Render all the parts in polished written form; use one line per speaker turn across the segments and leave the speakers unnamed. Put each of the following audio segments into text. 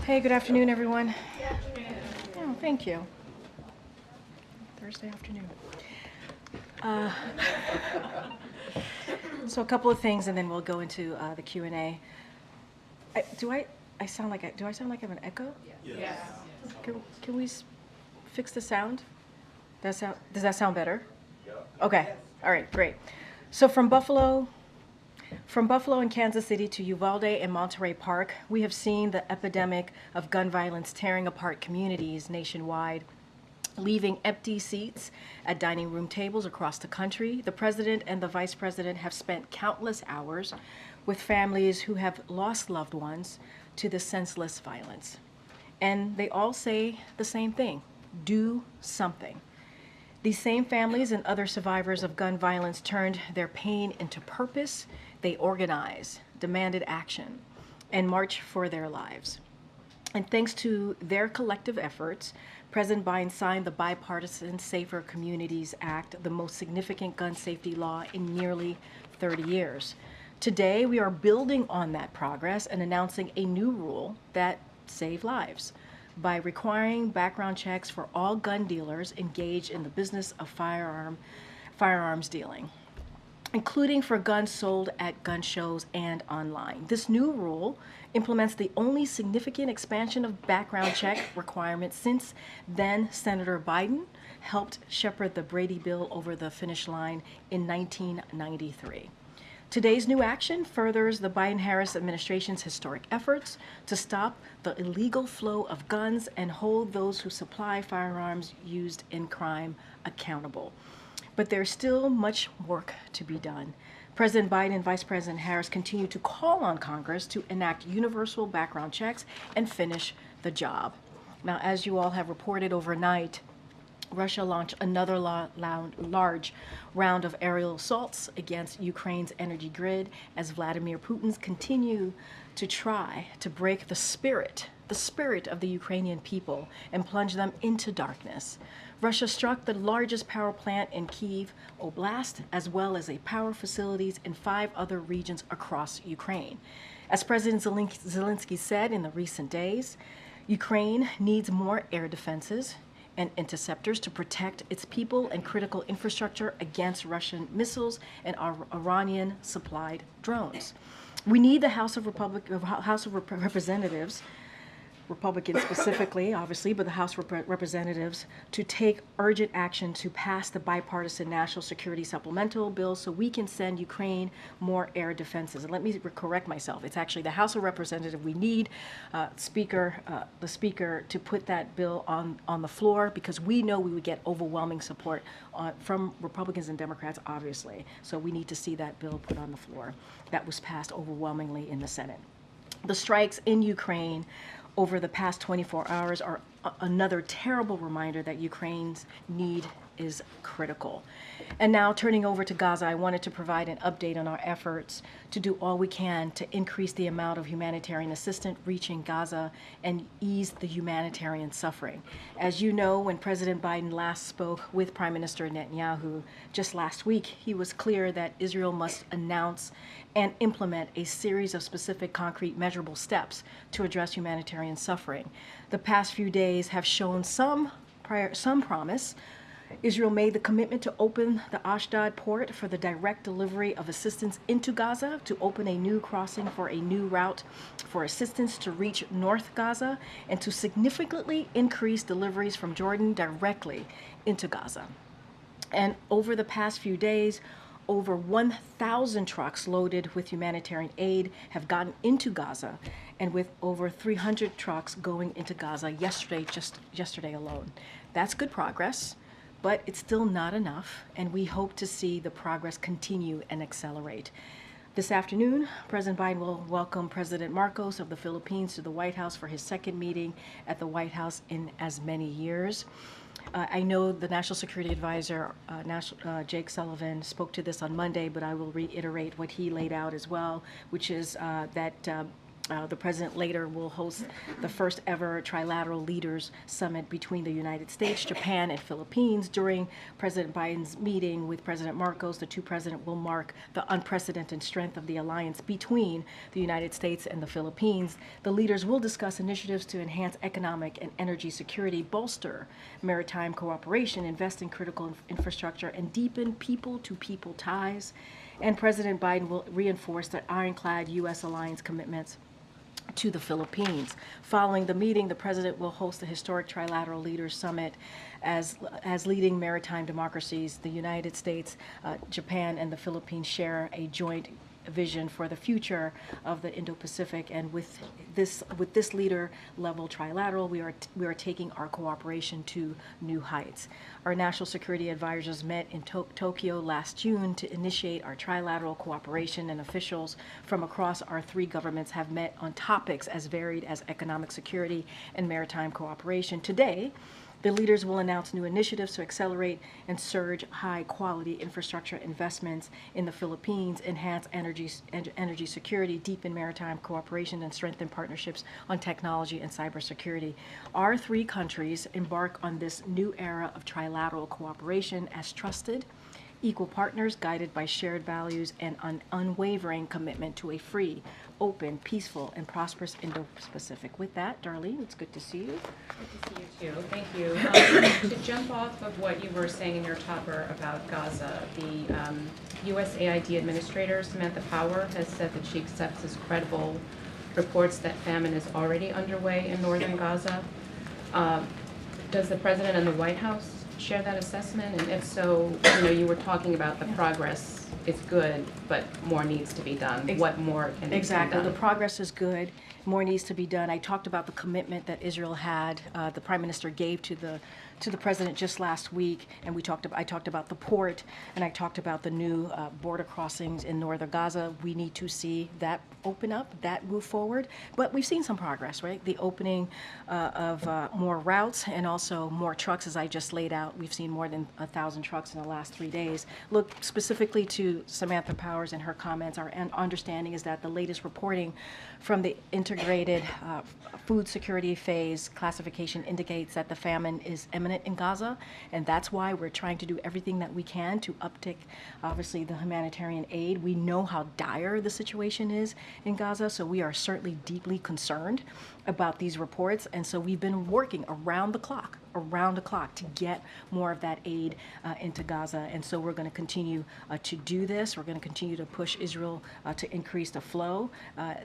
Hey, good afternoon, everyone. Oh, thank you. Thursday afternoon. Uh, so a couple of things, and then we'll go into the Q&A. I sound like I sound like I have an echo?
Yes.
Can we fix the sound? Does that sound better? Okay. All right. Great. So from Buffalo and Kansas City to Uvalde and Monterey Park, we have seen the epidemic of gun violence tearing apart communities nationwide, leaving empty seats at dining room tables across the country. The president and the vice president have spent countless hours with families who have lost loved ones to the senseless violence. And they all say the same thing: do something. These same families and other survivors of gun violence turned their pain into purpose. They organized, demanded action, and marched for their lives. And thanks to their collective efforts, President Biden signed the bipartisan Safer Communities Act, the most significant gun safety law in nearly 30 years. Today, we are building on that progress and announcing a new rule that saves lives by requiring background checks for all gun dealers engaged in the business of firearms dealing, including for guns sold at gun shows and online. This new rule implements the only significant expansion of background check requirements since then Senator Biden helped shepherd the Brady bill over the finish line in 1993. Today's new action furthers the Biden-Harris administration's historic efforts to stop the illegal flow of guns and hold those who supply firearms used in crime accountable. But there's still much work to be done. President Biden and Vice President Harris continue to call on Congress to enact universal background checks and finish the job. Now, as you all have reported overnight, Russia launched another large round of aerial assaults against Ukraine's energy grid as Vladimir Putin's continue to try to break the spirit of the Ukrainian people and plunge them into darkness. Russia struck the largest power plant in Kyiv Oblast, as well as power facilities in 5 other regions across Ukraine. As President Zelensky said in the recent days, Ukraine needs more air defenses and interceptors to protect its people and critical infrastructure against Russian missiles and Iranian-supplied drones. We need the House of Representatives, Republicans specifically, obviously, but the House of Representatives, to take urgent action to pass the bipartisan National Security Supplemental Bill so we can send Ukraine more air defenses. And let me correct myself. It's actually the House of Representatives. We need the Speaker to put that bill on the floor because we know we would get overwhelming support from Republicans and Democrats, obviously. So we need to see that bill put on the floor. That was passed overwhelmingly in the Senate. The strikes in Ukraine over the past 24 hours are another terrible reminder that Ukraine's need is critical. And now turning over to Gaza, I wanted to provide an update on our efforts to do all we can to increase the amount of humanitarian assistance reaching Gaza and ease the humanitarian suffering. As you know, when President Biden last spoke with Prime Minister Netanyahu just last week, he was clear that Israel must announce and implement a series of specific, concrete, measurable steps to address humanitarian suffering. The past few days have shown some promise. Israel made the commitment to open the Ashdod port for the direct delivery of assistance into Gaza, to open a new crossing for a new route for assistance to reach North Gaza, and to significantly increase deliveries from Jordan directly into Gaza. And over the past few days, over 1,000 trucks loaded with humanitarian aid have gotten into Gaza, and with over 300 trucks going into Gaza yesterday alone. That's good progress, but it's still not enough, and we hope to see the progress continue and accelerate. This afternoon, President Biden will welcome President Marcos of the Philippines to the White House for his second meeting at the White House in as many years. I know the National Security Advisor, Jake Sullivan, spoke to this on Monday, but I will reiterate what he laid out as well, which is that The president later will host the first ever trilateral leaders summit between the United States, Japan, and Philippines. During President Biden's meeting with President Marcos, the two presidents will mark the unprecedented strength of the alliance between the United States and the Philippines. The leaders will discuss initiatives to enhance economic and energy security, bolster maritime cooperation, invest in critical infrastructure, and deepen people-to-people ties. And President Biden will reinforce the ironclad U.S. alliance commitments to the Philippines. Following the meeting, the president will host the historic Trilateral Leaders Summit as leading maritime democracies. The United States, Japan, and the Philippines share a joint vision for the future of the Indo-Pacific, and with this leader-level trilateral, we are taking our cooperation to new heights. Our national security advisors met in Tokyo last June to initiate our trilateral cooperation, and officials from across our three governments have met on topics as varied as economic security and maritime cooperation. Today, the leaders will announce new initiatives to accelerate and surge high-quality infrastructure investments in the Philippines, enhance energy security, deepen maritime cooperation, and strengthen partnerships on technology and cybersecurity. Our three countries embark on this new era of trilateral cooperation as trusted, equal partners guided by shared values and an unwavering commitment to a free, open, peaceful, and prosperous Indo-Pacific. With that, Darlene, it's good to see you.
Good to see you too. Thank you. To jump off of what you were saying in your topper about Gaza, the USAID Administrator Samantha Power has said that she accepts as credible reports that famine is already underway in northern Gaza. Does the President and the White House share that assessment? And if so, you were talking about the progress is good, but more needs to be done. What more can be done?
Exactly. The progress is good. More needs to be done. I talked about the commitment that Israel had, the Prime Minister gave to the President just last week, and I talked about the port, and I talked about the new border crossings in northern Gaza. We need to see that open up, that move forward. But we've seen some progress, right? The opening of more routes and also more trucks, as I just laid out. We've seen more than 1,000 trucks in the last 3 days. Look specifically to Samantha Powers and her comments. Our understanding is that the latest reporting from the integrated food security phase classification indicates that the famine is imminent in Gaza, and that's why we're trying to do everything that we can to uptick, obviously, the humanitarian aid. We know how dire the situation is in Gaza, so we are certainly deeply concerned about these reports, and so we've been working around the clock to get more of that aid into Gaza. And so we're going to continue to do this. We're going to continue to push Israel to increase the flow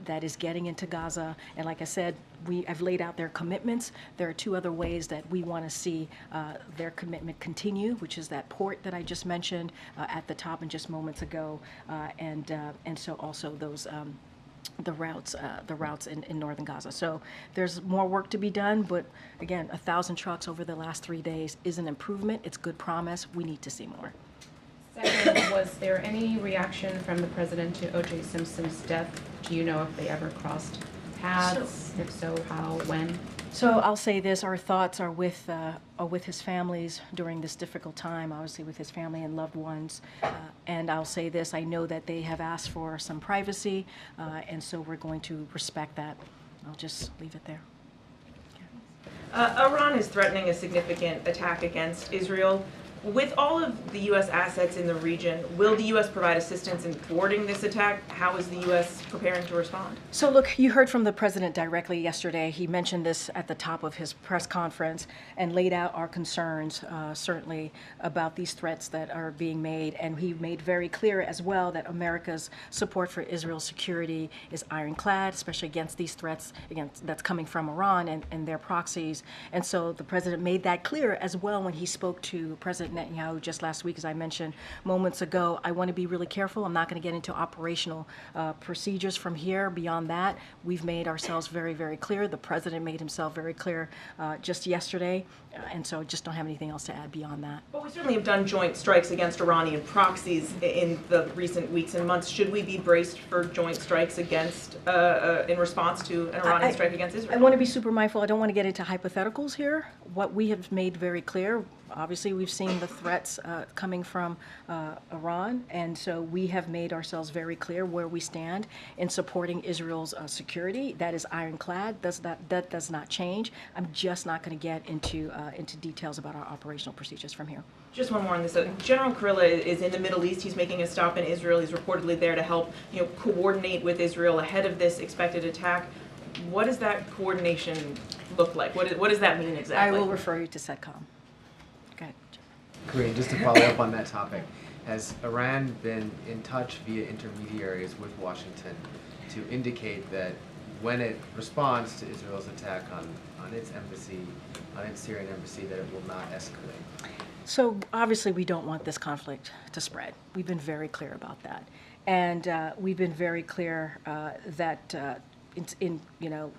that is getting into Gaza. And like I said, I've laid out their commitments. There are two other ways that we want to see their commitment continue, which is that port that I just mentioned at the top and just moments ago, and so also those the routes in northern Gaza. So there's more work to be done, but again, 1,000 trucks over the last 3 days is an improvement. It's good promise. We need to see more.
Second, was there any reaction from the president to O.J. Simpson's death? Do you know if they ever crossed paths? If so, how, when?
So I'll say this: our thoughts are with his families during this difficult time, obviously with his family and loved ones. And I'll say this: I know that they have asked for some privacy, and so we're going to respect that. I'll just leave it there.
Iran is threatening a significant attack against Israel. With all of the U.S. assets in the region, will the U.S. provide assistance in thwarting this attack? How is the U.S. preparing to respond?
So look, you heard from the president directly yesterday. He mentioned this at the top of his press conference and laid out our concerns, certainly, about these threats that are being made. And he made very clear as well that America's support for Israel's security is ironclad, especially against these threats that's coming from Iran and their proxies. And so the president made that clear as well when he spoke to President Netanyahu just last week, as I mentioned moments ago. I want to be really careful. I'm not going to get into operational procedures from here. Beyond that, we've made ourselves very, very clear. The president made himself very clear just yesterday, and so I just don't have anything else to add beyond that.
But we certainly have done joint strikes against Iranian proxies in the recent weeks and months. Should we be braced for joint strikes against, in response to an Iranian strike against Israel?
I want to be super mindful. I don't want to get into hypotheticals here. What we have made very clear, Obviously, we've seen the threats coming from Iran, and so we have made ourselves very clear where we stand in supporting Israel's security. That is ironclad. That does not change. I'm just not going to get into details about our operational procedures from here.
Just one more on this. General Kurilla is in the Middle East. He's making a stop in Israel. He's reportedly there to help, coordinate with Israel ahead of this expected attack. What does that coordination look like? What does that mean exactly?
I will refer you to SETCOM. Go ahead.
Karine, just to follow up on that topic, has Iran been in touch via intermediaries with Washington to indicate that when it responds to Israel's attack on its embassy, on its Syrian embassy, that it will not escalate?
So obviously we don't want this conflict to spread. We've been very clear about that. And we've been very clear that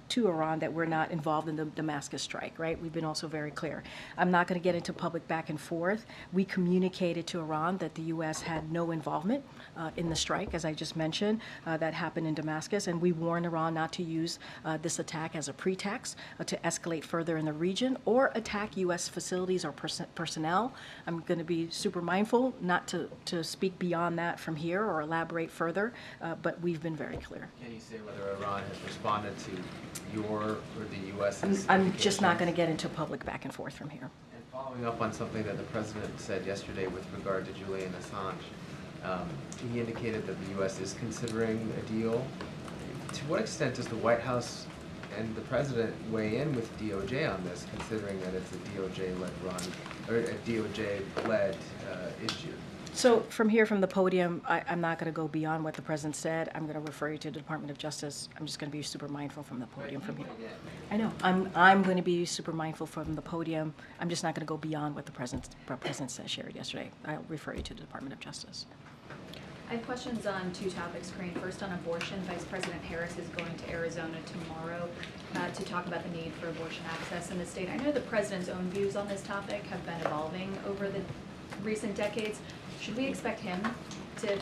to Iran that we're not involved in the Damascus strike, right? We've been also very clear. I'm not going to get into public back and forth. We communicated to Iran that the U.S. had no involvement in the strike, as I just mentioned, that happened in Damascus, and we warned Iran not to use this attack as a pretext to escalate further in the region or attack U.S. facilities or personnel. I'm going to be super mindful not to speak beyond that from here or elaborate further, but we've been very clear.
Can you say whether Iran has responded to your or the U.S.'s
I'm just not going to get into public back and forth from here.
And following up on something that the president said yesterday with regard to Julian Assange, he indicated that the U.S. is considering a deal. To what extent does the White House and the president weigh in with DOJ on this, considering that it's a DOJ-led run or a DOJ-led issue?
So from here, from the podium, I'm not going to go beyond what the president said. I'm going to refer you to the Department of Justice. I'm just going to be super mindful from the podium from here. I know. I'm going to be super mindful from the podium. I'm just not going to go beyond what the president said, shared yesterday. I'll refer you to the Department of Justice.
I have questions on two topics, Karine. First, on abortion. Vice President Harris is going to Arizona tomorrow to talk about the need for abortion access in the state. I know the president's own views on this topic have been evolving over the recent decades. Should we expect him to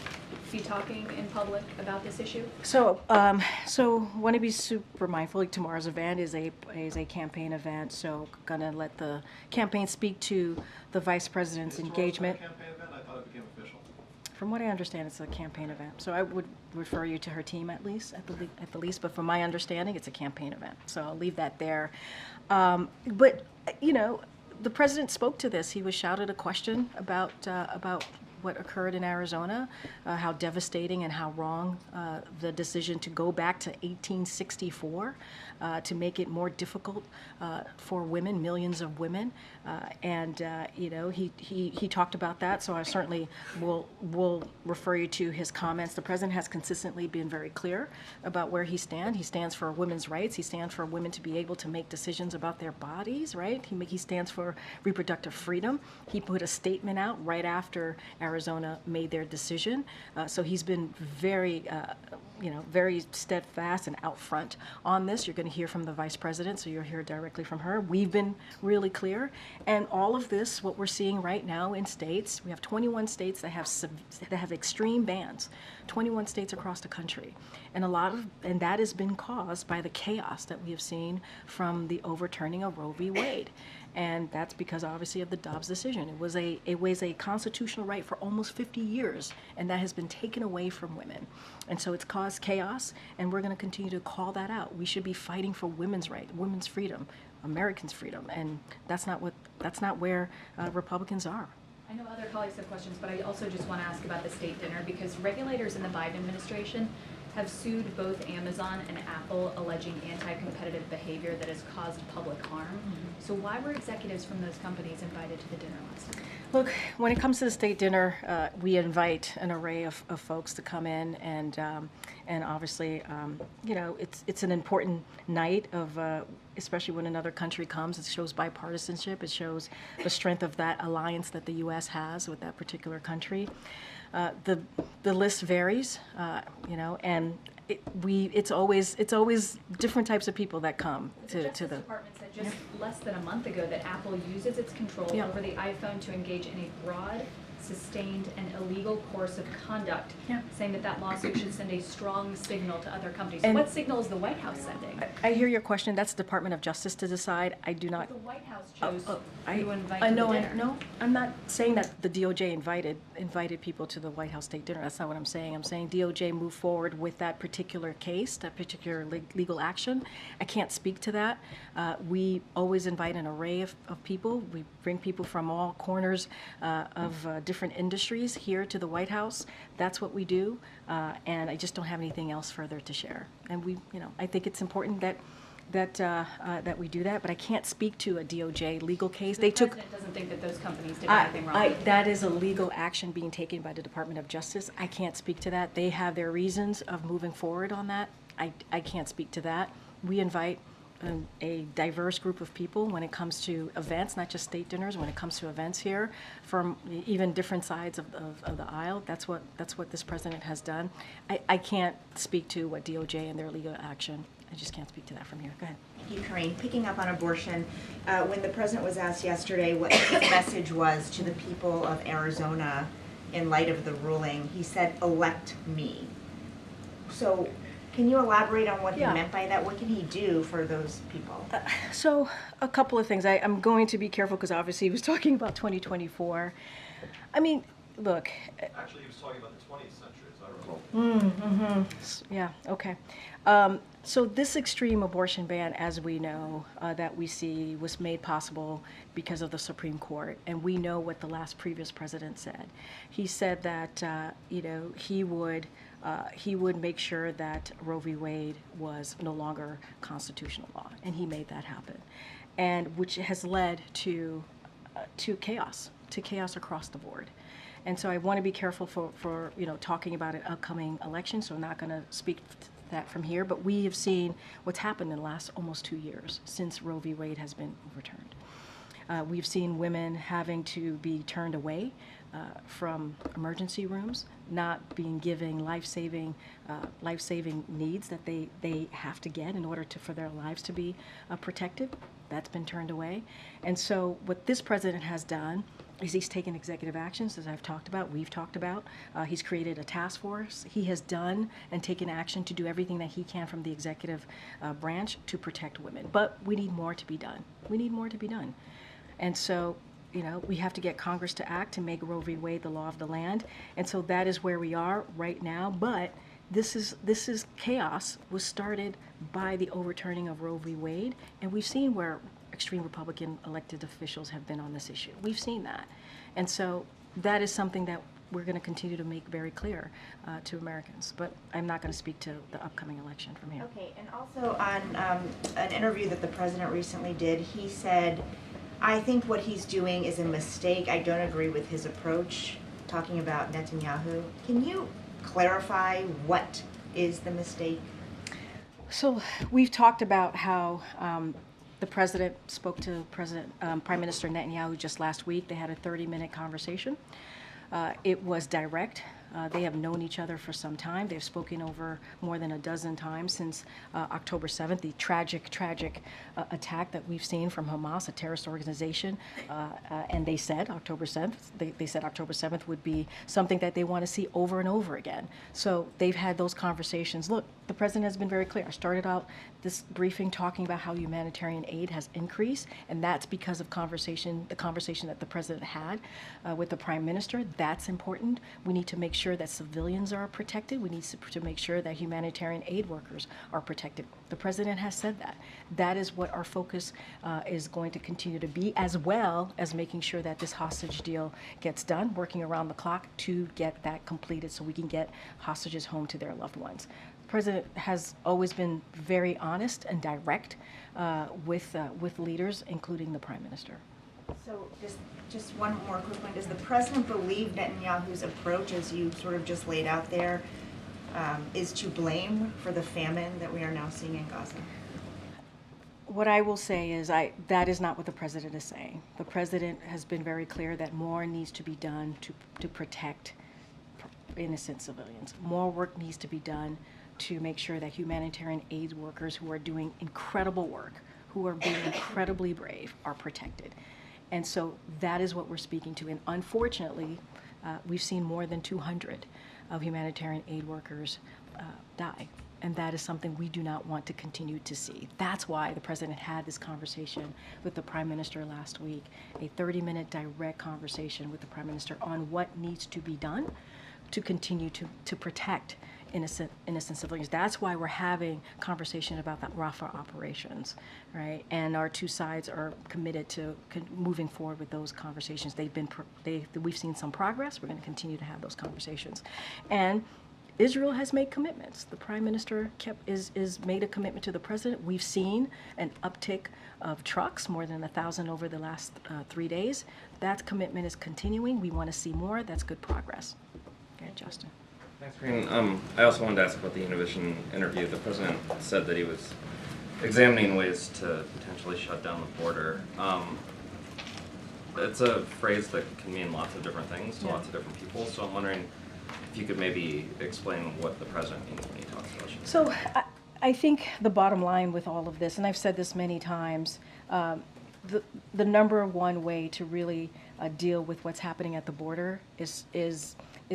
be talking in public about this issue?
So want to be super mindful. Like tomorrow's event is a campaign event, so gonna let the campaign speak to the vice president's engagement.
Campaign event? I thought it became official.
From what I understand, it's a campaign event. So I would refer you to her team at the least. But from my understanding, it's a campaign event. So I'll leave that there. But the president spoke to this. He was shouted a question about what occurred in Arizona, how devastating and how wrong the decision to go back to 1864 to make it more difficult for women, millions of women, he talked about that. So I certainly will refer you to his comments. The president has consistently been very clear about where he stands. He stands for women's rights. He stands for women to be able to make decisions about their bodies. Right? He stands for reproductive freedom. He put a statement out right after Arizona made their decision. So he's been very, very steadfast and out front on this. You're going to hear from the vice president, so you'll hear directly from her. We've been really clear. And all of this, what we're seeing right now in states, we have 21 states that have extreme bans, 21 states across the country. And and that has been caused by the chaos that we have seen from the overturning of Roe v. Wade. And that's because obviously of the Dobbs decision. It was a constitutional right for almost 50 years, and that has been taken away from women. And so it's caused chaos, and we're going to continue to call that out. We should be fighting for women's rights, women's freedom, Americans' freedom, and that's not where Republicans are.
I know other colleagues have questions, but I also just want to ask about the state dinner, because regulators in the Biden administration have sued both Amazon and Apple, alleging anti-competitive behavior that has caused public harm. Mm-hmm. So why were executives from those companies invited to the dinner last night?
Look, when it comes to the state dinner, we invite an array of folks to come in, and obviously, it's an important night of, especially when another country comes. It shows bipartisanship. It shows the strength of that alliance that the U.S. has with that particular country. The list varies, and it's always different types of people that come to the.
The Department said just less than a month ago that Apple uses its control over the iPhone to engage in a broad sustained an illegal course of conduct,
Yeah.
saying that that lawsuit should send a strong signal to other companies.
And-
What signal is the White House sending?
I hear your question. That's the Department of Justice to decide. I do not.
The White House chose
I
to invite
I
to
know.
the dinner.
No, I'm not saying that the DOJ invited people to the White House State Dinner. That's not what I'm saying. I'm saying DOJ moved forward with that particular case, that particular legal action. I can't speak to that. We always invite an array of people. We bring people from all corners of different industries here to the White House. That's what we do, and I just don't have anything else further to share. And I think it's important that we do that, but I can't speak to a DOJ legal case.
The
They took.
president doesn't think that those companies did anything wrong.
That is a legal action being taken by the Department of Justice. I can't speak to that. They have their reasons of moving forward on that. I can't speak to that. We invite a diverse group of people when it comes to events, not just state dinners, when it comes to events here from even different sides of the aisle. That's what this president has done. I can't speak to what DOJ and their legal action. I just can't speak to that from here. Go ahead.
Thank you, Karine. Picking up on abortion, when the president was asked yesterday what his message was to the people of Arizona in light of the ruling, he said, "Elect me." So can you elaborate on what he
Yeah.
meant by that? What can he do for those people?
So a couple of things. I'm going to be careful because obviously he was talking about 2024. I mean, look.
Actually, he was talking about the 20th century, as I recall.
Yeah, okay. So this extreme abortion ban, as we know, that we see was made possible because of the Supreme Court. And we know what the last previous president said. He said that, he would make sure that Roe v. Wade was no longer constitutional law. And he made that happen. And which has led to chaos across the board. And so I want to be careful for talking about an upcoming election, so I'm not going to speak to that from here. But we have seen what's happened in the last almost 2 years since Roe v. Wade has been overturned. We've seen women having to be turned away from emergency rooms, not being given life-saving needs that they have to get in order for their lives to be protected. That's been turned away. And so what this president has done is he's taken executive actions, as I've talked about, we've talked about. He's created a task force. He has done and taken action to do everything that he can from the executive branch to protect women. But we need more to be done. We need more to be done. And so, we have to get Congress to act to make Roe v. Wade the law of the land. And so that is where we are right now. But this is chaos was started by the overturning of Roe v. Wade. And we've seen where extreme Republican elected officials have been on this issue. We've seen that. And so that is something that we're going to continue to make very clear to Americans. But I'm not going to speak to the upcoming election from here.
Okay, and also on an interview that the president recently did, he said, "I think what he's doing is a mistake. I don't agree with his approach," talking about Netanyahu. Can you clarify what is the mistake?
So we've talked about how the president spoke to Prime Minister Netanyahu just last week. They had a 30-minute conversation. It was direct. They have known each other for some time. They've spoken over more than a dozen times since October 7th, the tragic attack that we've seen from Hamas, a terrorist organization. And they said October 7th, they said October 7th would be something that they want to see over and over again. So they've had those conversations. Look, the president has been very clear. I started out this briefing talking about how humanitarian aid has increased, and that's because of the conversation that the president had with the prime minister. That's important. We need to make sure that civilians are protected. We need to make sure that humanitarian aid workers are protected. The president has said that. That is what our focus is going to continue to be, as well as making sure that this hostage deal gets done, working around the clock to get that completed so we can get hostages home to their loved ones. The president has always been very honest and direct with leaders, including the prime minister.
So just one more quick one. Does the president believe Netanyahu's approach, as you sort of just laid out there, is to blame for the famine that we are now seeing in Gaza?
What I will say is that is not what the president is saying. The president has been very clear that more needs to be done to protect innocent civilians. More work needs to be done to make sure that humanitarian aid workers who are doing incredible work, who are being incredibly brave, are protected. And so that is what we're speaking to. And unfortunately, we've seen more than 200 of humanitarian aid workers die. And that is something we do not want to continue to see. That's why the president had this conversation with the prime minister last week, a 30-minute direct conversation with the prime minister on what needs to be done to continue to protect innocent civilians. That's why we're having conversation about that Rafah operations, right? And our two sides are committed to moving forward with those conversations. We've seen some progress. We're going to continue to have those conversations, and Israel has made commitments. The prime minister is made a commitment to the president. We've seen an uptick of trucks, more than 1,000 over the last 3 days. That commitment is continuing. We want to see more. That's good progress. Okay, Justin.
Thanks, Karine. I also wanted to ask about the Univision interview. The president said that he was examining ways to potentially shut down the border. It's a phrase that can mean lots of different things to lots of different people, so I'm wondering if you could maybe explain what the president means when he talks about shutting down.
So I think the bottom line with all of this, and I've said this many times, the number one way to really deal with what's happening at the border is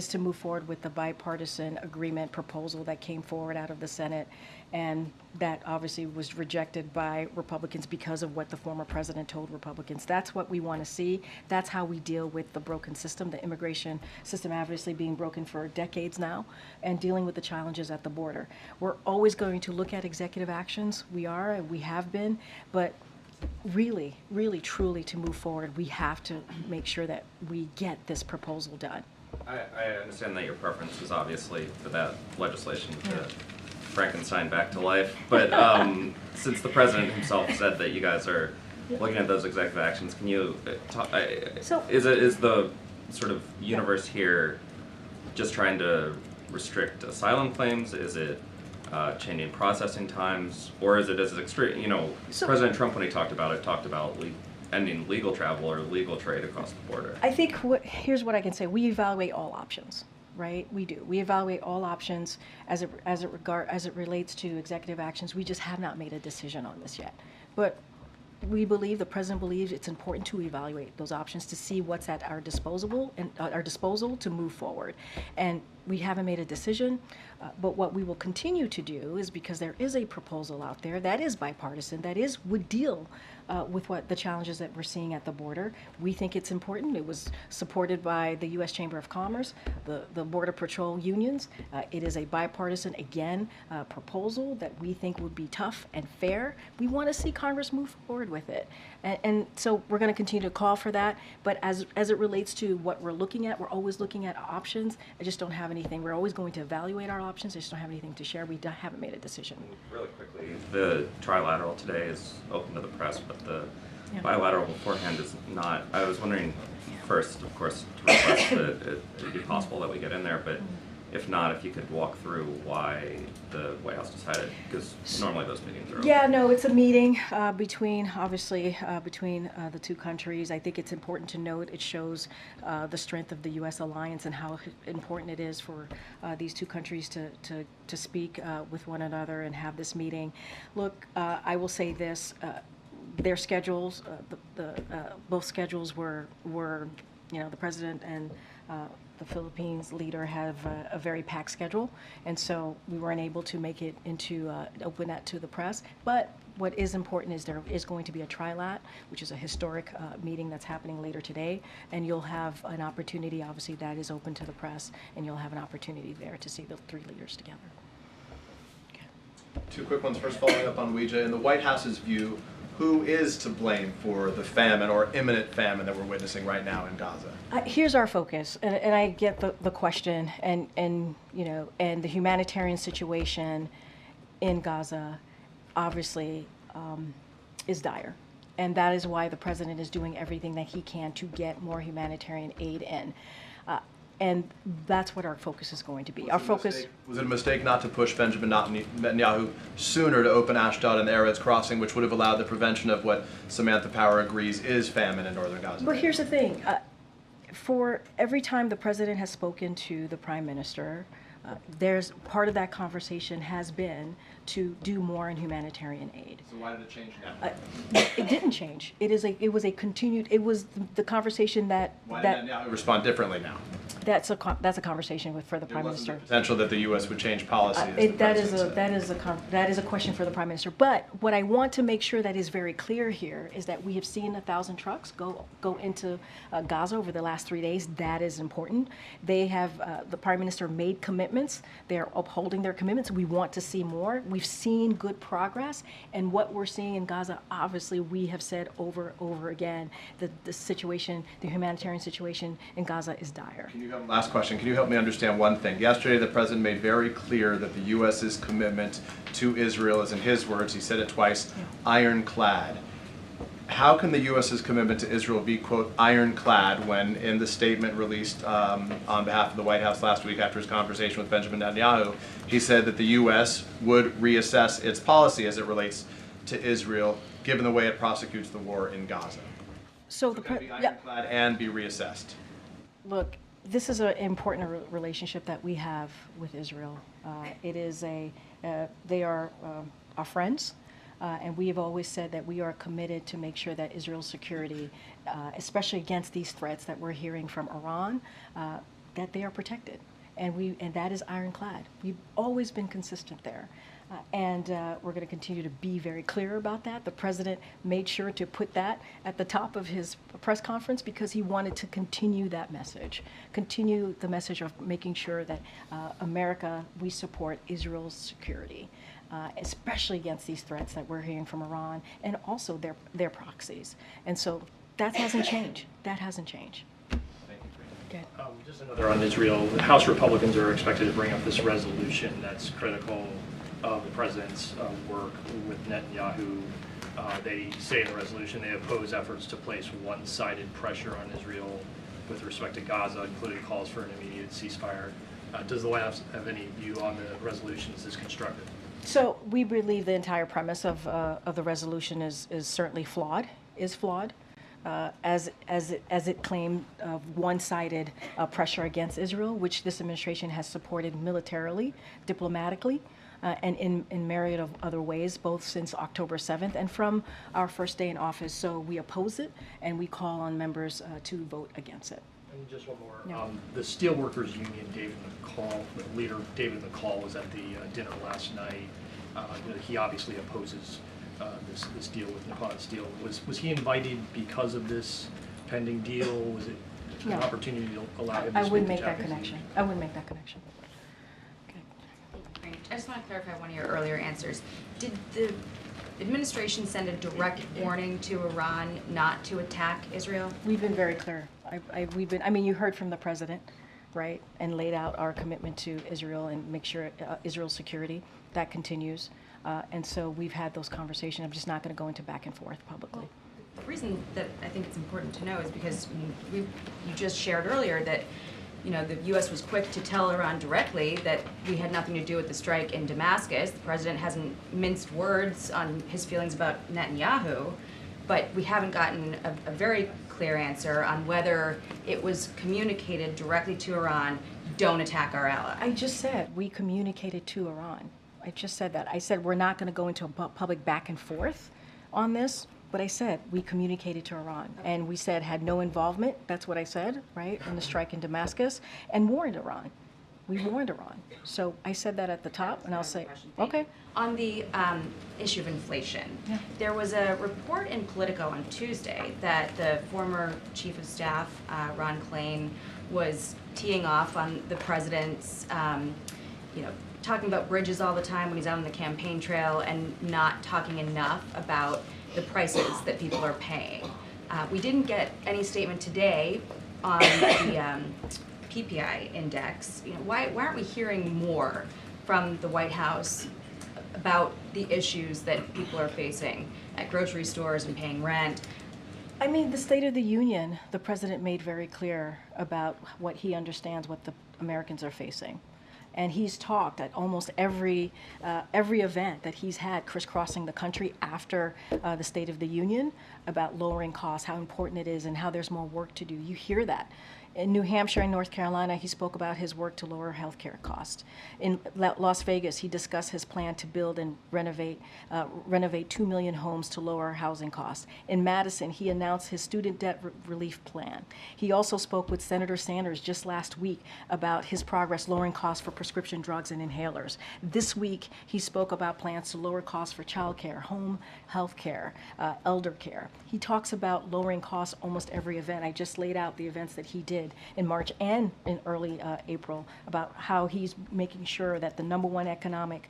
to move forward with the bipartisan agreement proposal that came forward out of the Senate, and that obviously was rejected by Republicans because of what the former president told Republicans. That's what we want to see. That's how we deal with the broken system, the immigration system obviously being broken for decades now, and dealing with the challenges at the border. We're always going to look at executive actions. We have been, but really, really, truly to move forward, we have to make sure that we get this proposal done.
I understand that your preference is obviously for that legislation to Frankenstein back to life, but since the president himself said that you guys are looking at those executive actions, can you talk, is the sort of universe here just trying to restrict asylum claims? Is it changing processing times, or is it as extreme? You know, President Trump, when he talked about ending legal travel or legal trade across the border.
I think here's what I can say: we evaluate all options, right? We do. We evaluate all options as it relates to executive actions. We just have not made a decision on this yet, but we believe, the president believes, it's important to evaluate those options to see what's at our disposal to move forward. And we haven't made a decision, but what we will continue to do is, because there is a proposal out there that is bipartisan, that would deal with what the challenges that we're seeing at the border. We think it's important. It was supported by the U.S. Chamber of Commerce, the Border Patrol unions. It is a bipartisan, again, proposal that we think would be tough and fair. We want to see Congress move forward with it. And so we're going to continue to call for that. But as it relates to what we're looking at, we're always looking at options. I just don't have anything. We're always going to evaluate our options. I just don't have anything to share. We haven't made a decision.
Really quickly, the trilateral today is open to the press, but the bilateral beforehand is not. I was wondering, first, of course, to request that it be possible that we get in there, but if not, if you could walk through why the White House decided, because normally those meetings are open.
Yeah, no, it's a meeting between the two countries. I think it's important to note it shows the strength of the U.S. alliance and how important it is for these two countries to speak with one another and have this meeting. Look, I will say this. Their schedules, both schedules were, the president and the Philippines leader have a very packed schedule, and so we weren't able to make it into open that to the press. But what is important is there is going to be a trilat, which is a historic meeting that's happening later today, and you'll have an opportunity, obviously that is open to the press, and you'll have an opportunity there to see the three leaders together. Okay.
Two quick ones. First, following up on Ouija, in the White House's view, who is to blame for the famine or imminent famine that we're witnessing right now in Gaza?
Here's our focus, and I get the question, and the humanitarian situation in Gaza, obviously, is dire, and that is why the president is doing everything that he can to get more humanitarian aid in. And that's what our focus is going to be. Was it a mistake not to push Benjamin Netanyahu sooner to open Ashdod and the Erez crossing, which would have allowed the prevention of what Samantha Power agrees is famine in northern Gaza? But here's the thing. For every time the president has spoken to the prime minister, there's part of that conversation has been to do more in humanitarian aid.
So why did it change now?
It didn't change. It was a continued. It was the conversation that.
Why did Netanyahu respond differently now?
That's a conversation for the
There
Prime
wasn't
Minister.
the potential that the U.S. would change policy, as the
That is
president said.
that is a question for the Prime Minister. But what I want to make sure that is very clear here is that we have seen 1,000 trucks go into Gaza over the last 3 days. That is important. They have the Prime Minister made commitments. They are upholding their commitments. We want to see more. We've seen good progress, and what we're seeing in Gaza, obviously, we have said over and over again that the situation, the humanitarian situation in Gaza is dire.
Last question. Can you help me understand one thing? Yesterday, the president made very clear that the U.S.'s commitment to Israel is, in his words, he said it twice, ironclad. How can the U.S.'s commitment to Israel be, quote, ironclad when in the statement released on behalf of the White House last week after his conversation with Benjamin Netanyahu, he said that the U.S. would reassess its policy as it relates to Israel, given the way it prosecutes the war in Gaza?
So
So can it be ironclad and be reassessed?
Look, this is an important relationship that we have with Israel. They are our friends, and we have always said that we are committed to make sure that Israel's security, especially against these threats that we're hearing from Iran, that they are protected. And that is ironclad. We've always been consistent there. And we're going to continue to be very clear about that. The president made sure to put that at the top of his press conference because he wanted to continue that message, continue the message of making sure that America, we support Israel's security, especially against these threats that we're hearing from Iran and also their proxies. And so that hasn't changed. That hasn't changed. Okay.
Just another on Israel. The House Republicans are expected to bring up this resolution that's critical of the president's work with Netanyahu. They say in the resolution they oppose efforts to place one-sided pressure on Israel with respect to Gaza, including calls for an immediate ceasefire. Does the White House have any view on the resolution? Is this constructive?
So we believe the entire premise of the resolution is certainly flawed, as it claimed one-sided pressure against Israel, which this administration has supported militarily, diplomatically, and in myriad of other ways, both since October 7th and from our first day in office. So we oppose it, and we call on members to vote against it.
And just one more.
No.
The Steelworkers Union, David McCall, the leader, David McCall, was at the dinner last night. He obviously opposes this deal with Nippon Steel. Was he invited because of this pending deal? Was it an
No.
opportunity to allow him to
I
speak
wouldn't
to
make that
Japanese
connection.
media?
I wouldn't make that connection. Okay.
Great. I just want to clarify one of your earlier answers. Did the administration send a direct warning to Iran not to attack Israel?
We've been very clear. I mean, you heard from the president, right, and laid out our commitment to Israel and make sure Israel's security, that continues. And so we've had those conversations. I'm just not going to go into back and forth publicly.
The reason that I think it's important to know is because you just shared earlier that the U.S. was quick to tell Iran directly that we had nothing to do with the strike in Damascus. The president hasn't minced words on his feelings about Netanyahu, but we haven't gotten a very clear answer on whether it was communicated directly to Iran, don't attack our ally.
I just said we communicated to Iran. I just said that. I said we're not going to go into a public back and forth on this, but I said we communicated to Iran. And we said had no involvement, that's what I said, right, in the strike in Damascus, and warned Iran. We warned Iran. So I said that at the top, and I'll say, okay.
On the issue of inflation,
Yeah.
there was a report in Politico on Tuesday that the former chief of staff, Ron Klain, was teeing off on the president's, talking about bridges all the time when he's out on the campaign trail and not talking enough about the prices that people are paying. We didn't get any statement today on the PPI index. Why aren't we hearing more from the White House about the issues that people are facing at grocery stores and paying rent?
I mean, the State of the Union, the president made very clear about what he understands what the Americans are facing. And he's talked at almost every event that he's had crisscrossing the country after the State of the Union about lowering costs, how important it is, and how there's more work to do. You hear that. In New Hampshire and North Carolina, he spoke about his work to lower healthcare costs. In Las Vegas, he discussed his plan to build and renovate 2 million homes to lower housing costs. In Madison, he announced his student debt relief plan. He also spoke with Senator Sanders just last week about his progress lowering costs for prescription drugs and inhalers. This week, he spoke about plans to lower costs for child care, home health care, elder care. He talks about lowering costs almost every event. I just laid out the events that he did in March and in early April about how he's making sure that the number one economic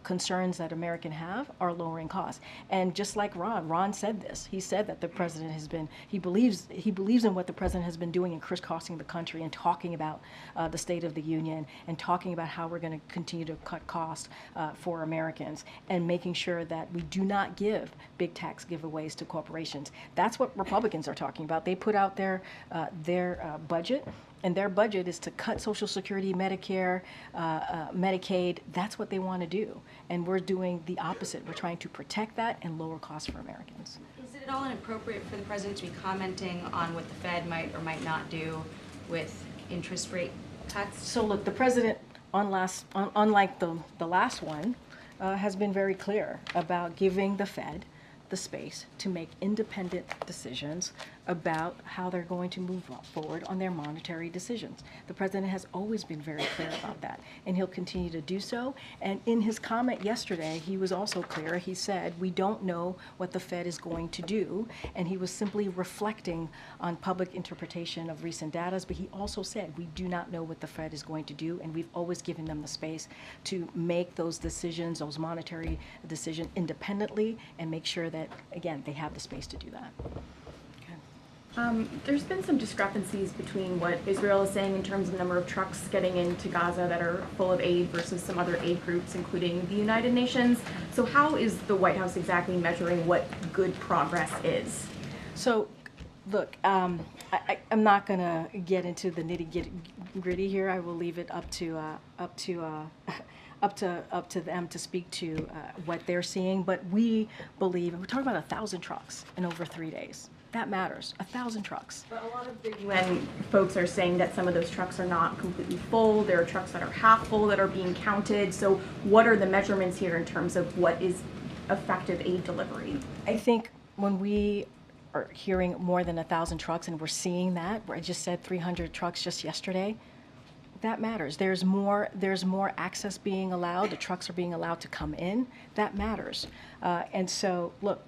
concerns that Americans have are lowering costs. And just like Ron said this. He said that the president has been, he believes in what the president has been doing in crisscrossing the country and talking about the State of the Union and talking about how we're going to continue to cut costs for Americans and making sure that we do not give big tax giveaways to corporations. That's what Republicans are talking about. They put out their budget, and their budget is to cut Social Security, Medicare, Medicaid. That's what they want to do. And we're doing the opposite. We're trying to protect that and lower costs for Americans.
Is it at all inappropriate for the president to be commenting on what the Fed might or might not do with interest rate cuts?
So look, the president, unlike the last one, has been very clear about giving the Fed the space to make independent decisions about how they're going to move forward on their monetary decisions. The president has always been very clear about that, and he'll continue to do so. And in his comment yesterday, he was also clear. He said, we don't know what the Fed is going to do, and he was simply reflecting on public interpretation of recent data, but he also said, we do not know what the Fed is going to do, and we've always given them the space to make those decisions, those monetary decisions independently, and make sure that, again, they have the space to do that.
There's been some discrepancies between what Israel is saying in terms of the number of trucks getting into Gaza that are full of aid versus some other aid groups, including the United Nations. So how is the White House exactly measuring what good progress is?
So, look, I'm not going to get into the nitty-gritty here. I will leave it up to them to speak to what they're seeing. But we believe, and we're talking about 1,000 trucks in over 3 days. That matters, 1,000 trucks.
But a lot of the UN folks are saying that some of those trucks are not completely full. There are trucks that are half full that are being counted. So what are the measurements here in terms of what is effective aid delivery?
I think when we are hearing more than 1,000 trucks and we're seeing that, where I just said 300 trucks just yesterday, that matters. There's more access being allowed. The trucks are being allowed to come in. That matters. And so, look,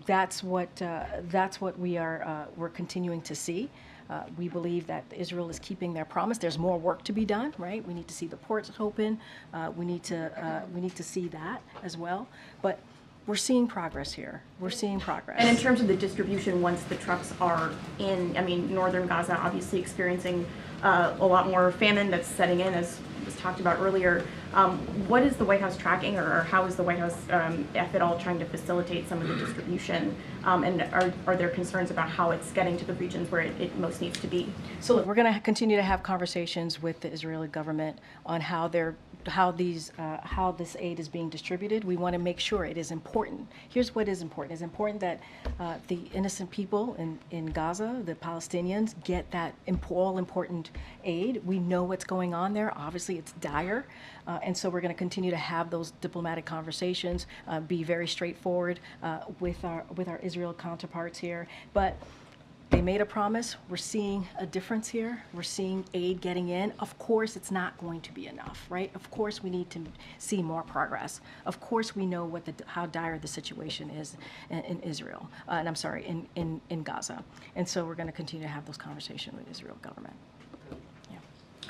that's what we're continuing to see. We believe that Israel is keeping their promise. There's more work to be done, right? We need to see the ports open. We need to see that as well. But we're seeing progress here. We're seeing progress.
And in terms of the distribution, once the trucks are in, I mean, northern Gaza obviously experiencing a lot more famine that's setting in, as was talked about earlier. What is the White House tracking, or how is the White House, if at all, trying to facilitate some of the distribution? And are there concerns about how it's getting to the regions where it most needs to be?
So look, we're going to continue to have conversations with the Israeli government on how this aid is being distributed. We want to make sure it is important. Here's what is important. It's important that the innocent people in Gaza, the Palestinians, get that all important aid. We know what's going on there. Obviously, it's dire. And so we're going to continue to have those diplomatic conversations, be very straightforward with our Israel counterparts here. But they made a promise. We're seeing a difference here. We're seeing aid getting in. Of course, it's not going to be enough, right? Of course, we need to see more progress. Of course, we know how dire the situation is in Israel, and I'm sorry, in Gaza. And so we're going to continue to have those conversations with the Israel government.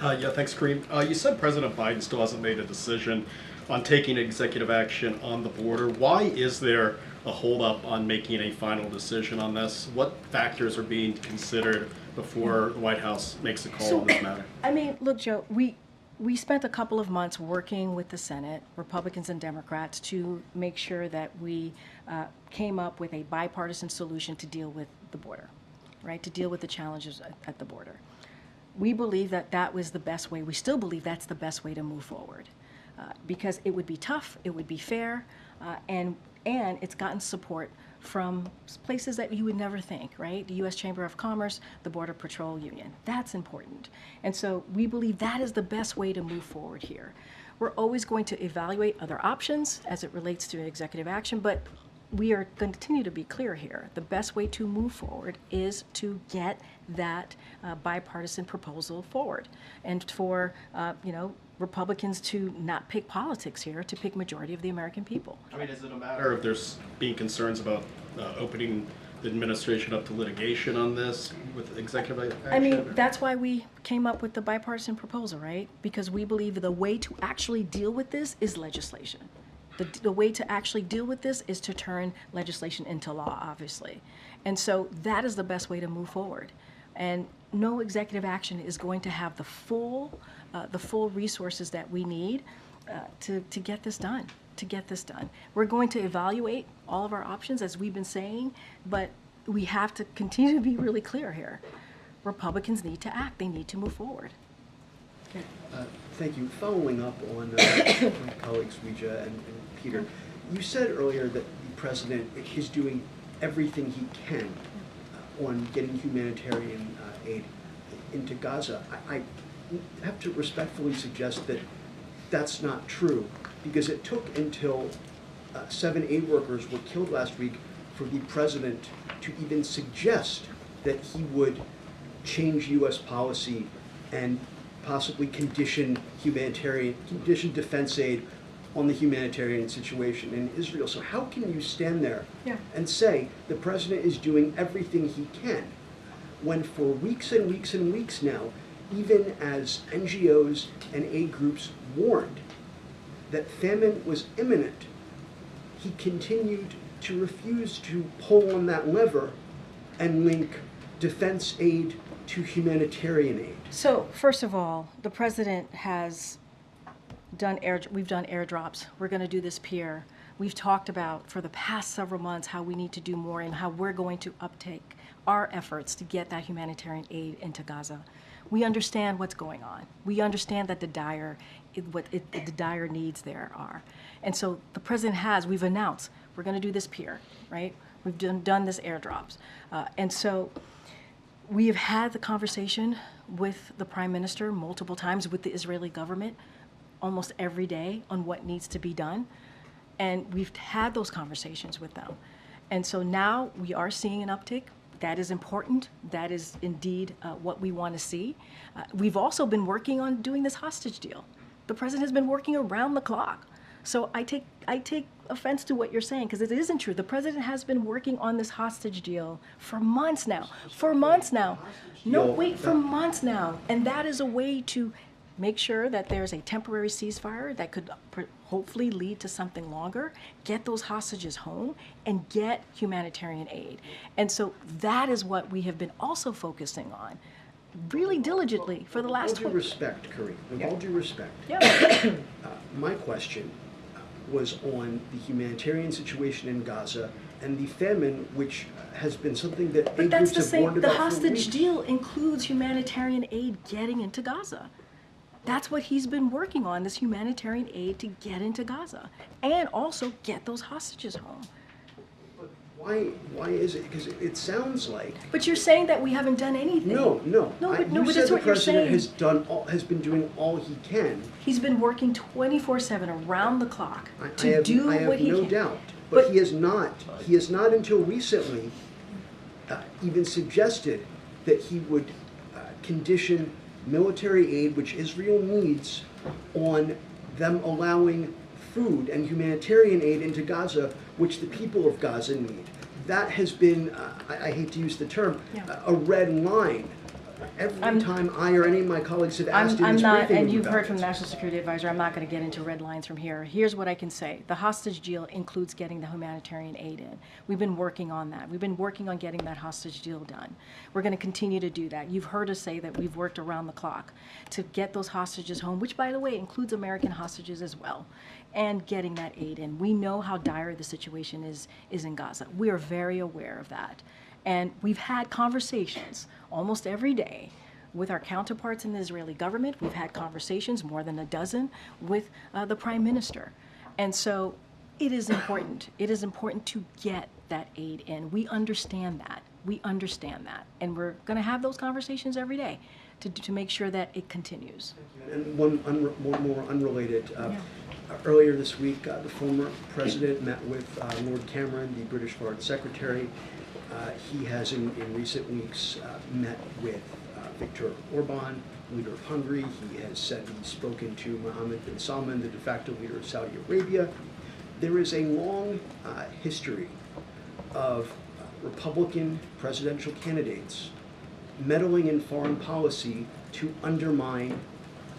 Yeah, thanks, Karine. You said President Biden still hasn't made a decision on taking executive action on the border. Why is there a holdup on making a final decision on this? What factors are being considered before the White House makes a call on this matter?
I mean, look, Joe, we spent a couple of months working with the Senate, Republicans and Democrats, to make sure that we came up with a bipartisan solution to deal with the border, right? To deal with the challenges at the border. We believe that was the best way. We still believe that's the best way to move forward, because it would be tough, it would be fair, and it's gotten support from places that you would never think, right? The U.S. Chamber of Commerce, the Border Patrol Union. That's important. And so we believe that is the best way to move forward here. We're always going to evaluate other options as it relates to executive action, but we are going to continue to be clear here. The best way to move forward is to get that bipartisan proposal forward, and for Republicans to not pick politics here, to pick majority of the American people.
I mean, is it a matter of there's being concerns about opening the administration up to litigation on this with executive action?
I mean, that's why we came up with the bipartisan proposal, right? Because we believe the way to actually deal with this is legislation. The way to actually deal with this is to turn legislation into law, obviously. And so that is the best way to move forward. And no executive action is going to have the full resources that we need to get this done. We're going to evaluate all of our options, as we've been saying, but we have to continue to be really clear here. Republicans need to act. They need to move forward.
Thank you. Following up on my colleagues Rija and Peter, you said earlier that the president is doing everything he can on getting humanitarian aid into Gaza. I have to respectfully suggest that that's not true, because it took until 7 aid workers were killed last week for the president to even suggest that he would change U.S. policy and possibly condition defense aid on the humanitarian situation in Israel. So how can you stand there and say the president is doing everything he can, when for weeks and weeks and weeks now, even as NGOs and aid groups warned that famine was imminent, he continued to refuse to pull on that lever and link defense aid to humanitarian aid?
So first of all, the president has we've done airdrops. We're going to do this peer. We've talked about for the past several months how we need to do more and how we're going to uptake our efforts to get that humanitarian aid into Gaza. We understand what's going on. We understand that the dire needs there are. And so the president we've announced, we're going to do this peer, right? We've done this airdrops. And so we have had the conversation with the prime minister multiple times, with the Israeli government almost every day, on what needs to be done. And we've had those conversations with them. And so now we are seeing an uptick. That is important. That is indeed what we want to see. We've also been working on doing this hostage deal. The president has been working around the clock. So I take offense to what you're saying, because it isn't true. The president has been working on this hostage deal for months now. For months now. No, wait, for months now. And that is a way to make sure that there's a temporary ceasefire that could hopefully lead to something longer, get those hostages home, and get humanitarian aid. And so that is what we have been also focusing on really diligently for the last 20 years.
With all due respect, Karine, with all due respect, my question was on the humanitarian situation in Gaza and the famine, which has been something that
But
aid
that's
groups
the
have warned
same. The
about for
hostage
weeks.
deal includes humanitarian aid getting into Gaza. That's what he's been working on, this humanitarian aid to get into Gaza, and also get those hostages home.
But why is it? Because it sounds like.
But you're saying that we haven't done anything.
No.
No, but
You
that's
said
what you're saying.
the president has been doing all he can.
He's been working 24/7 around the clock
I
to
have
do what he
no
can.
doubt. But he has not until recently even suggested that he would condition military aid, which Israel needs, on them allowing food and humanitarian aid into Gaza, which the people of Gaza need. That has been, I hate to use the term, a red line. Every time I or any of my colleagues have asked in
I'm
this
not,
briefing
and you've
about
heard from
it.
the National Security Advisor, I'm not going to get into red lines from here. Here's what I can say. The hostage deal includes getting the humanitarian aid in. We've been working on that. We've been working on getting that hostage deal done. We're going to continue to do that. You've heard us say that we've worked around the clock to get those hostages home, which, by the way, includes American hostages as well, and getting that aid in. We know how dire the situation is in Gaza. We are very aware of that. And we've had conversations almost every day with our counterparts in the Israeli government. We've had conversations, more than a dozen, with the prime minister. And so It is important. It is important to get that aid in. We understand that. We understand that. And we're going to have those conversations every day to make sure that it continues.
And one more unrelated. Earlier this week, the former president met with Lord Cameron, the British Foreign Secretary. He has, in recent weeks, met with Viktor Orban, leader of Hungary. He has said he's spoken to Mohammed bin Salman, the de facto leader of Saudi Arabia. There is a long history of Republican presidential candidates meddling in foreign policy to undermine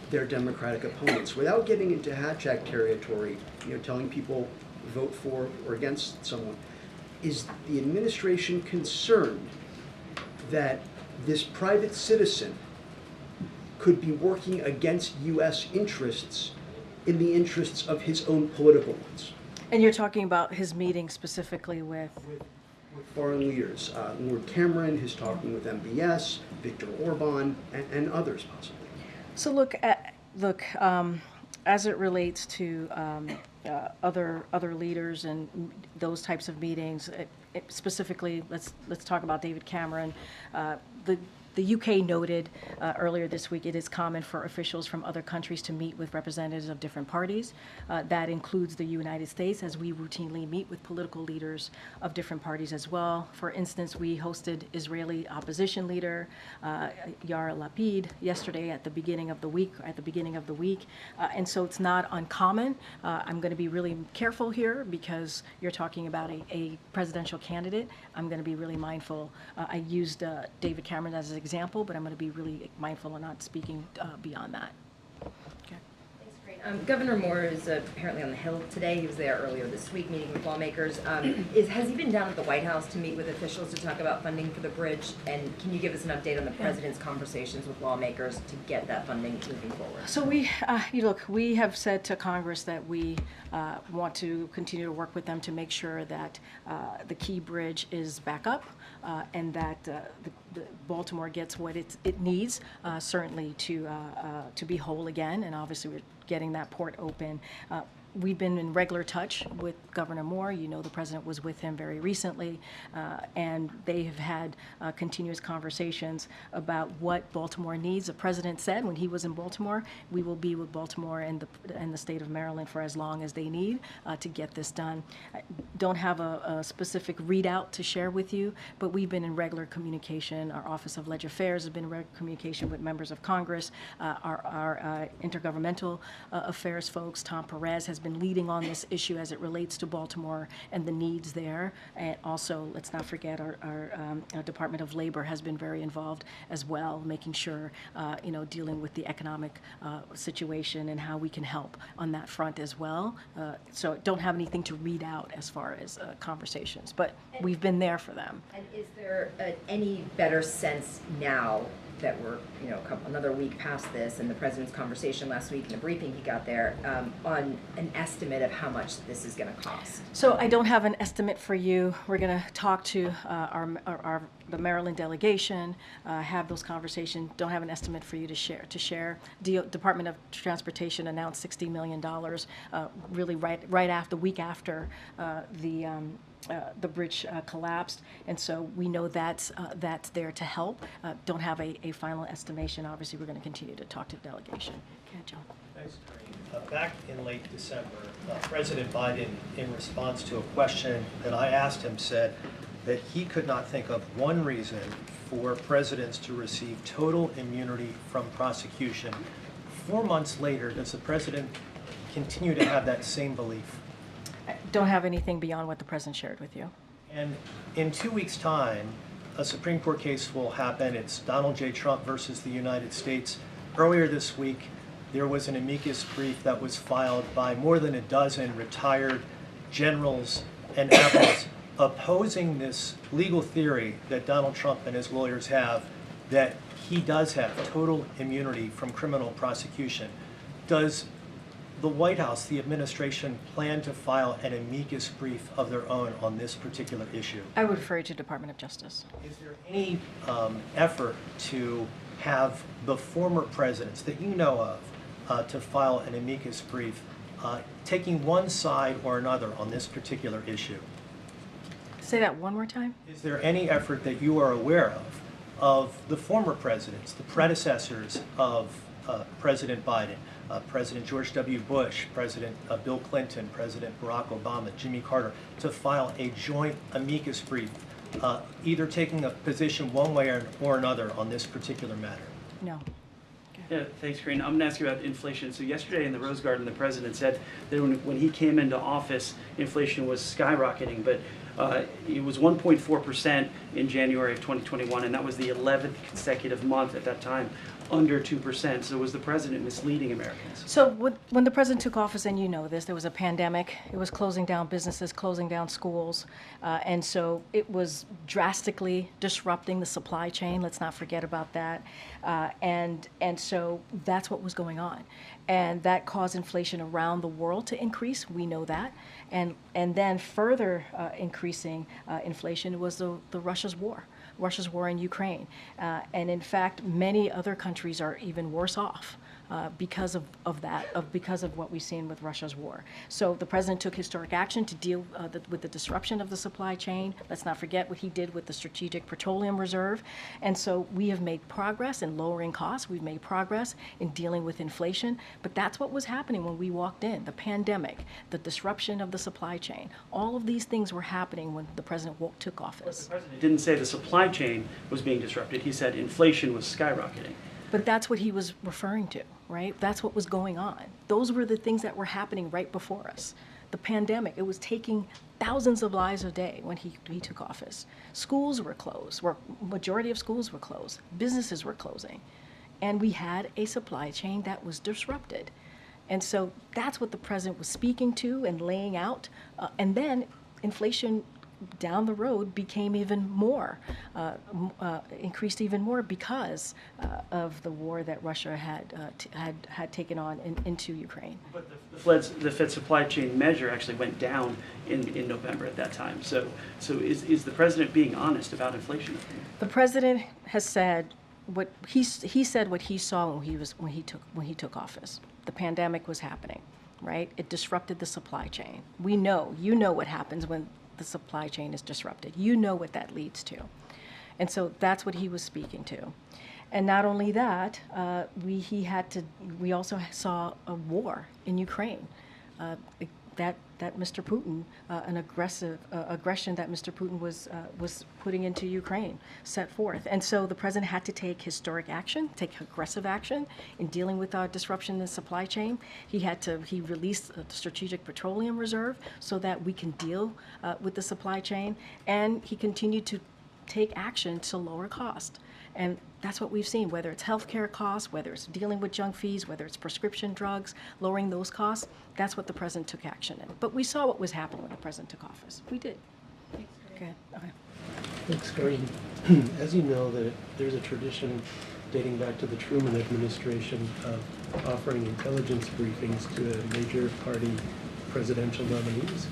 their Democratic opponents without getting into hat check territory, telling people vote for or against someone. Is the administration concerned that this private citizen could be working against U.S. interests in the interests of his own political ones?
And you're talking about his meeting specifically with
Foreign leaders. Lord Cameron is talking with MBS, Viktor Orban, and others possibly.
So look, as it relates to other leaders and those types of meetings, specifically, let's talk about David Cameron. The UK noted earlier this week it is common for officials from other countries to meet with representatives of different parties. That includes the United States, as we routinely meet with political leaders of different parties as well. For instance, we hosted Israeli opposition leader Yair Lapid yesterday at the beginning of the week. And so it's not uncommon. I'm going to be really careful here because you're talking about a presidential candidate. I'm going to be really mindful. I used David Cameron as an example, but I'm going to be really mindful of not speaking beyond that. Okay.
Governor Moore is apparently on the Hill today. He was there earlier this week meeting with lawmakers. Has he been down at the White House to meet with officials to talk about funding for the bridge? And can you give us an update on the president's conversations with lawmakers to get that funding moving forward?
So we have said to Congress that we want to continue to work with them to make sure that the Key Bridge is back up and that the Baltimore gets what it needs, certainly to be whole again. And obviously we're getting that port open. We've been in regular touch with Governor Moore. The president was with him very recently, and they have had continuous conversations about what Baltimore needs. The president said when he was in Baltimore, we will be with Baltimore and the state of Maryland for as long as they need to get this done. I don't have a specific readout to share with you, but we've been in regular communication. Our Office of Legislative Affairs has been in regular communication with members of Congress. Our intergovernmental affairs folks, Tom Perez, has been leading on this issue as it relates to Baltimore and the needs there. And also, let's not forget, our Department of Labor has been very involved as well, making sure, dealing with the economic situation and how we can help on that front as well. So don't have anything to read out as far as conversations, but we've been there for them.
And is there any better sense now that we're another week past this and the president's conversation last week and the briefing he got there on an estimate of how much this is going to cost?
So I don't have an estimate for you. We're going to talk to the Maryland delegation, have those conversations. Don't have an estimate for you to share. Department of Transportation announced $60 million really right after, the week after the bridge collapsed, and so we know that's there to help. Don't have a final estimation. Obviously, we're going to continue to talk to the delegation. Okay, John.
Thanks, Karine. Back in late December, President Biden, in response to a question that I asked him, said that he could not think of one reason for presidents to receive total immunity from prosecution. 4 months later, does the president continue to have that same belief?
I don't have anything beyond what the president shared with you.
And in 2 weeks' time, a Supreme Court case will happen. It's Donald J. Trump versus the United States. Earlier this week, there was an amicus brief that was filed by more than a dozen retired generals and admirals opposing this legal theory that Donald Trump and his lawyers have, that he does have total immunity from criminal prosecution. Does the White House, the administration, plan to file an amicus brief of their own on this particular issue?
I would refer you to Department of Justice.
Is there any effort to have the former presidents that you know of to file an amicus brief taking one side or another on this particular issue.
Say that one more time.
Is there any effort that you are aware of the former presidents, the predecessors of President Biden, President George W. Bush, President Bill Clinton, President Barack Obama, Jimmy Carter, to file a joint amicus brief, either taking a position one way or another on this particular matter?
No.
Yeah, thanks, Karine. I'm going to ask you about inflation. So yesterday in the Rose Garden, the president said that when he came into office, inflation was skyrocketing, but it was 1.4% in January of 2021, and that was the 11th consecutive month at that time under 2%. So was the president misleading Americans?
So when the president took office, and you know this, there was a pandemic. It was closing down businesses, closing down schools. And so it was drastically disrupting the supply chain. Let's not forget about that. And so that's what was going on. And that caused inflation around the world to increase. We know that. And then further increasing inflation was the Russia's war in Ukraine. And in fact, many other countries are even worse off because of what we've seen with Russia's war. So the president took historic action to deal with the disruption of the supply chain. Let's not forget what he did with the Strategic Petroleum Reserve. And so we have made progress in lowering costs. We've made progress in dealing with inflation. But that's what was happening when we walked in. The pandemic, the disruption of the supply chain. All of these things were happening when the president took office.
The president didn't say the supply chain was being disrupted. He said inflation was skyrocketing.
But that's what he was referring to, right? That's what was going on. Those were the things that were happening right before us. The pandemic, it was taking thousands of lives a day when he took office. Schools were closed, majority of schools were closed. Businesses were closing. And we had a supply chain that was disrupted. And so that's what the president was speaking to and laying out. And then inflation down the road became even more, increased even more because of the war that Russia had taken on into Ukraine.
But the Fed supply chain measure actually went down in November at that time. So is the president being honest about inflation?
The president has said what he said what he saw when he took office. The pandemic was happening, right? It disrupted the supply chain. You know what happens when the supply chain is disrupted. You know what that leads to. And so that's what he was speaking to. And not only that, we also saw a war in Ukraine. That Mr. Putin, an aggression that Mr. Putin was putting into Ukraine, set forth. And so the president had to take historic action, take aggressive action in dealing with our disruption in the supply chain. He released the Strategic Petroleum Reserve so that we can deal with the supply chain. And he continued to take action to lower cost. And that's what we've seen, whether it's healthcare costs, whether it's dealing with junk fees, whether it's prescription drugs, lowering those costs. That's what the president took action in. But we saw what was happening when the president took office. We did. Okay.
Thanks, Karine. As you know, there's a tradition dating back to the Truman administration of offering intelligence briefings to major party presidential nominees.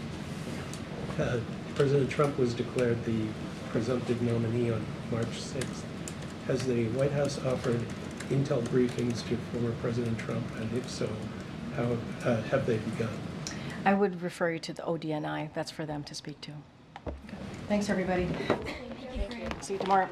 President Trump was declared the presumptive nominee on March 6th. Has the White House offered intel briefings to former President Trump, and if so, how have they begun?
I would refer you to the ODNI. That's for them to speak to. Okay. Thanks, everybody. See you tomorrow.